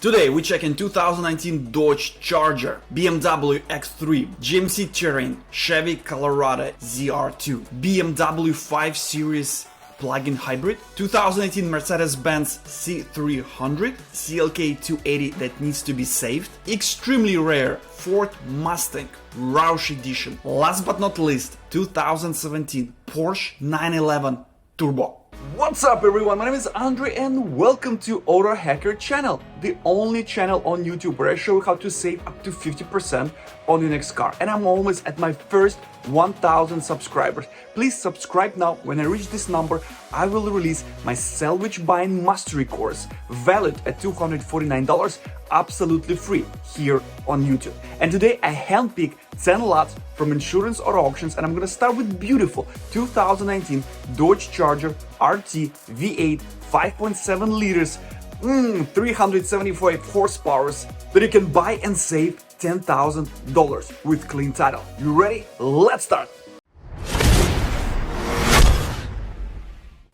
Today we check in 2019 Dodge Charger, BMW X3, GMC Terrain, Chevy Colorado ZR2, BMW 5 Series plug-in hybrid, 2018 Mercedes-Benz C300, SLK280 that needs to be saved, extremely rare Ford Mustang Roush edition, last but not least 2017 Porsche 911 Turbo. What's up everyone, my name is Andre and welcome to AutoHacker channel, the only channel on YouTube where I show you how to save up to 50% on your next car. And I'm almost at my first 1000 subscribers. Please subscribe now. When I reach this number, I will release my Salvage buying mastery course, valid at $249, absolutely free here on YouTube. And today I handpicked 10 lots from insurance or auctions, and I'm gonna start with beautiful 2019 Dodge Charger RT V8 5.7 liters, 375 horsepower that you can buy and save $10,000 with clean title. You ready? Let's start!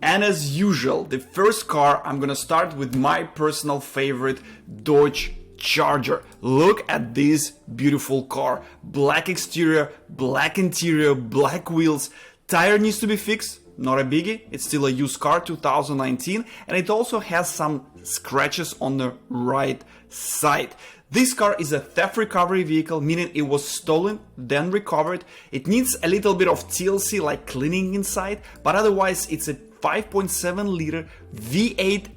And as usual, the first car, I'm gonna start with my personal favorite Dodge Charger. Look at this beautiful car. Black exterior, black interior, black wheels. Tire needs to be fixed. Not a biggie, it's still a used car, 2019, and it also has some scratches on the right side. This car is a theft recovery vehicle, meaning it was stolen, then recovered. It needs a little bit of TLC, like cleaning inside, but otherwise it's a 5.7 liter V8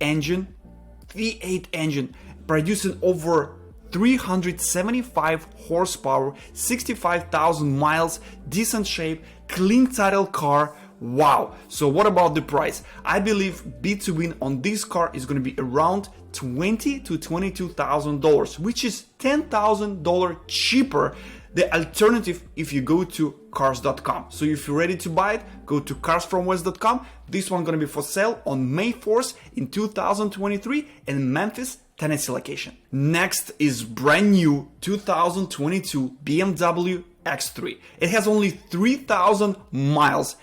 engine, producing over 375 horsepower, 65,000 miles, decent shape, clean title car. Wow. So what about the price? I believe bid to win on this car is going to be around $20,000 to $22,000, which is $10,000 cheaper the alternative if you go to cars.com. So if you're ready to buy it, go to carsfromwest.com. This one going to be for sale on May 4th in 2023 in Memphis, Tennessee location. Next is brand new 2022 BMW X3. It has only 3,000 miles.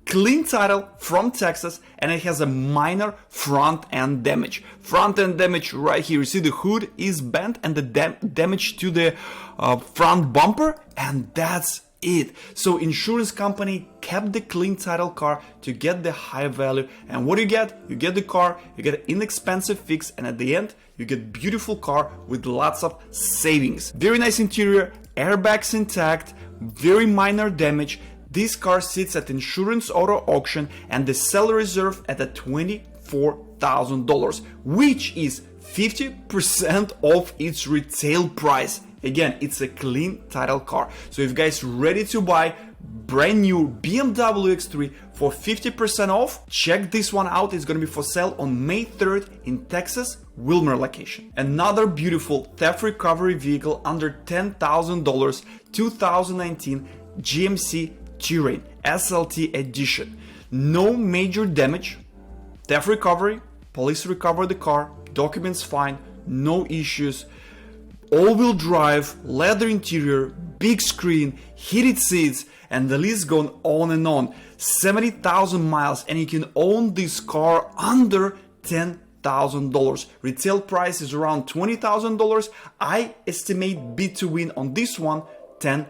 Clean title from Texas, and it has a minor front end damage. Front end damage right here. You see the hood is bent and the damage to the front bumper, and that's it. So insurance company kept the clean title car to get the high value. And what do you get? You get the car, you get an inexpensive fix, and at the end you get beautiful car with lots of savings. Very nice interior, airbags intact, very minor damage. This car sits at insurance auto auction and the seller reserve at $24,000, which is 50% of its retail price. Again, it's a clean title car. So if you guys ready to buy brand new BMW X3 for 50% off, check this one out. It's going to be for sale on May 3rd in Texas, Wilmer location. Another beautiful theft recovery vehicle under $10,000, 2019 GMC Terrain SLT edition. No major damage, theft recovery, police recover the car, documents fine, no issues, all-wheel drive, leather interior, big screen, heated seats, and the list goes on and on. 70,000 miles, and you can own this car under $10,000. Retail price is around $20,000. I estimate bid to win on this one $10,000.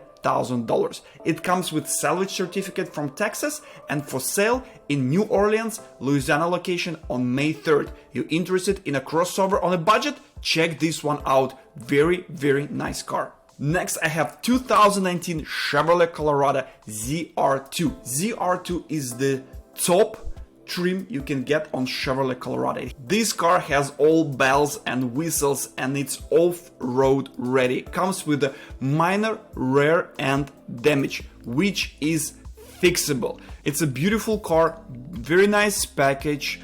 It comes with salvage certificate from Texas and for sale in New Orleans, Louisiana location on May 3rd. You interested in a crossover on a budget? Check this one out. Very, very nice car. Next, I have 2019 Chevrolet Colorado ZR2. ZR2 is the top trim you can get on Chevrolet Colorado. This car has all bells and whistles and it's off-road ready. Comes with a minor rear end damage, which is fixable. It's a beautiful car, very nice package,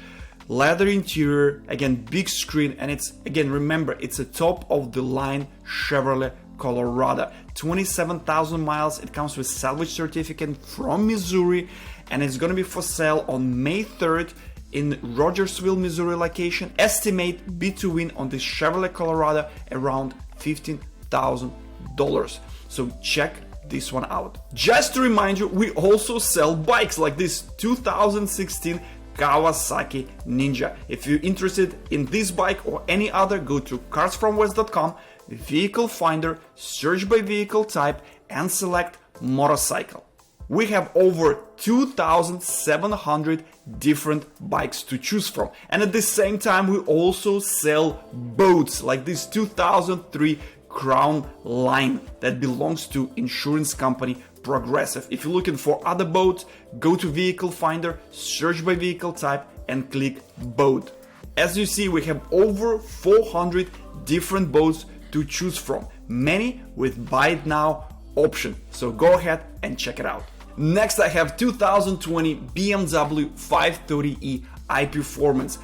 leather interior, again big screen, and it's, again, remember, it's a top of the line Chevrolet Colorado. 27,000 miles. It comes with salvage certificate from Missouri, and it's going to be for sale on May 3rd in Rogersville, Missouri location. Estimate bid to win on this Chevrolet Colorado around $15,000. So check this one out. Just to remind you, we also sell bikes like this 2016 Kawasaki Ninja. If you're interested in this bike or any other, go to carsfromwest.com, vehicle finder, search by vehicle type and select motorcycle. We have over 2,700 different bikes to choose from. And at the same time, we also sell boats like this 2003 Crownline that belongs to insurance company Progressive. If you're looking for other boats, go to vehicle finder, search by vehicle type and click boat. As you see, we have over 400 different boats to choose from, many with buy it now option. So go ahead and check it out. Next, I have 2020 BMW 530i IPerformance.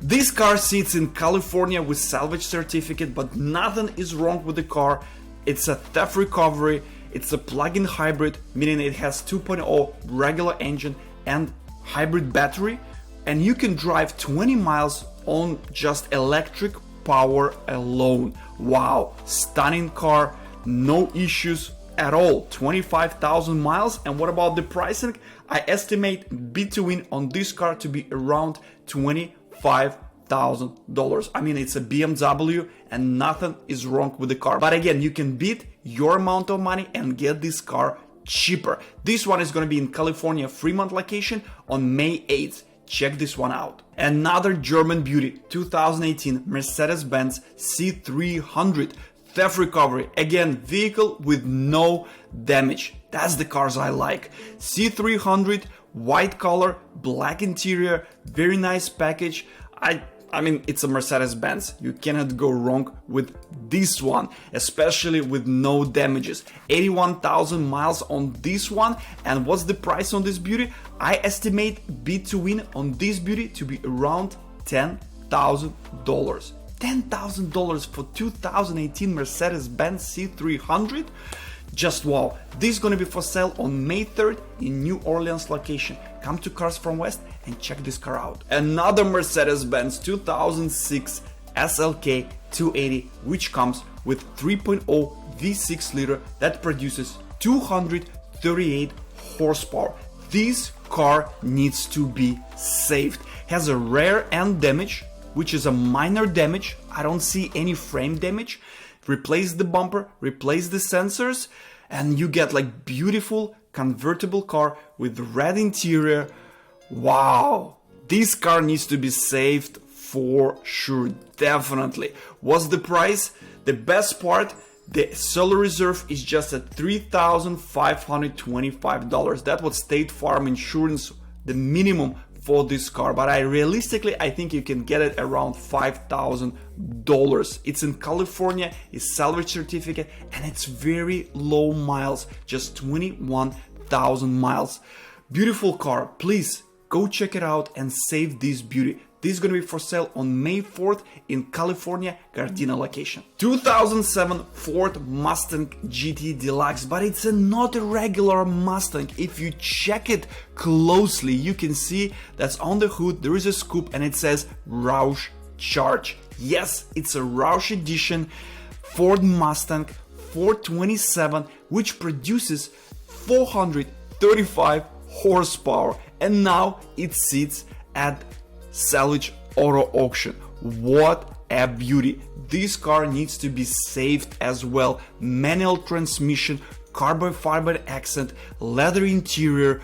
This car sits in California with salvage certificate, but nothing is wrong with the car. It's a theft recovery. It's a plug-in hybrid, meaning it has 2.0 regular engine and hybrid battery, and you can drive 20 miles on just electric power alone. Wow, stunning car, no issues at all. 25,000 miles. And what about the pricing? I estimate between on this car to be around $25,000. I mean, it's a BMW and nothing is wrong with the car. But again, you can beat your amount of money and get this car cheaper. This one is going to be in California Fremont location on May 8th. Check this one out. Another German beauty, 2018 Mercedes-Benz C300 theft recovery. Again, vehicle with no damage. That's the cars I like. C300, white color, black interior, very nice package. I mean, it's a Mercedes-Benz. You cannot go wrong with this one, especially with no damages. 81,000 miles on this one. And what's the price on this beauty? I estimate between on this beauty to be around $10,000. $10,000 for 2018 Mercedes-Benz C300? Just wow. This is going to be for sale on May 3rd in New Orleans location. Come to Cars from West and check this car out. Another Mercedes-Benz 2006 SLK280, which comes with 3.0 V6 liter that produces 238 horsepower. This car needs to be saved. Has a rear end damage, which is a minor damage. I don't see any frame damage. Replace the bumper, replace the sensors, and you get like beautiful convertible car with red interior. Wow, this car needs to be saved for sure, definitely. What's the price? The best part, the solar reserve is just at $3,525. That's what State Farm Insurance, the minimum for this car, but I think you can get it around $5,000. It's in California, it's salvage certificate, and it's very low miles, just 21,000 miles. Beautiful car. Please go check it out and save this beauty. This is going to be for sale on May 4th in California, Gardena location. 2007 Ford Mustang GT Deluxe, but it's not a regular Mustang. If you check it closely, you can see that's on the hood there is a scoop and it says Roush Charge. Yes, it's a Roush edition Ford Mustang 427, which produces 435 horsepower, and now it sits at Salvage Auto Auction. What a beauty. This car needs to be saved as well. Manual transmission, carbon fiber accent, leather interior,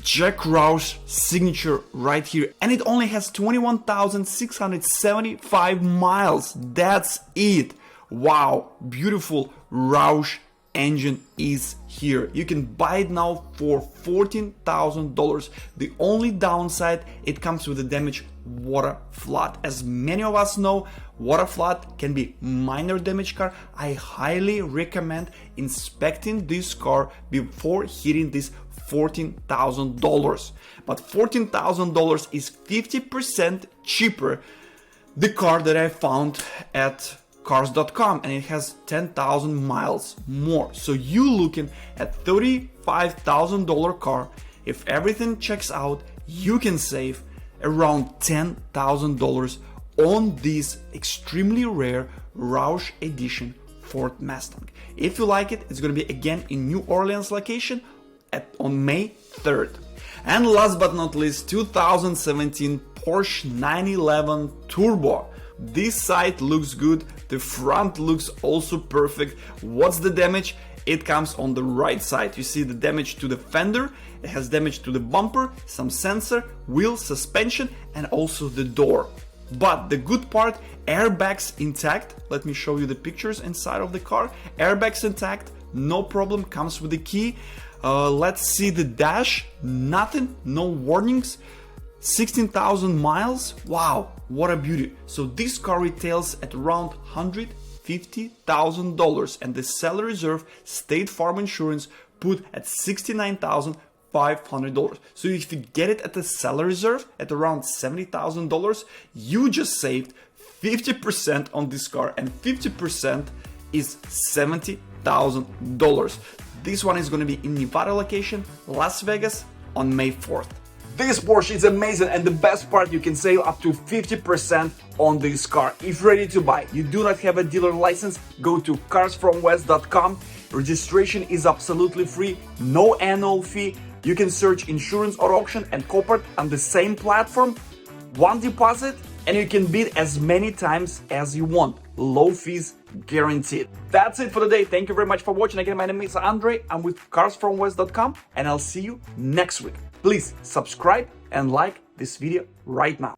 Jack Roush signature right here, and it only has 21,675 miles. That's it. Wow, beautiful Roush engine is here. You can buy it now for $14,000. The only downside, it comes with a damaged water flood. As many of us know, water flood can be minor damage car. I highly recommend inspecting this car before hitting this $14,000. But $14,000 is 50% cheaper the car that I found at cars.com, and it has 10,000 miles more. So you looking at $35,000 car. If everything checks out, you can save around $10,000 on this extremely rare Roush edition Ford Mustang. If you like it, it's going to be again in New Orleans location on May 3rd. And last but not least, 2017 Porsche 911 Turbo. This side looks good, the front looks also perfect. What's the damage? It comes on the right side. You see the damage to the fender, it has damage to the bumper, some sensor, wheel, suspension, and also the door. But the good part, airbags intact. Let me show you the pictures inside of the car. Airbags intact, no problem, comes with the key. Let's see the dash, nothing, no warnings. 16,000 miles, wow, what a beauty. So this car retails at around $150,000 and the seller reserve State Farm Insurance put at $69,500. So if you get it at the seller reserve at around $70,000, you just saved 50% on this car, and 50% is $70,000. This one is going to be in Nevada location, Las Vegas, on May 4th. This Porsche is amazing, and the best part, you can save up to 50% on this car. If ready to buy, you do not have a dealer license, go to carsfromwest.com. Registration is absolutely free, no annual fee. You can search insurance or auction and corporate on the same platform. One deposit and you can bid as many times as you want. Low fees guaranteed. That's it for today. Thank you very much for watching. Again, my name is Andre. I'm with carsfromwest.com and I'll see you next week. Please subscribe and like this video right now.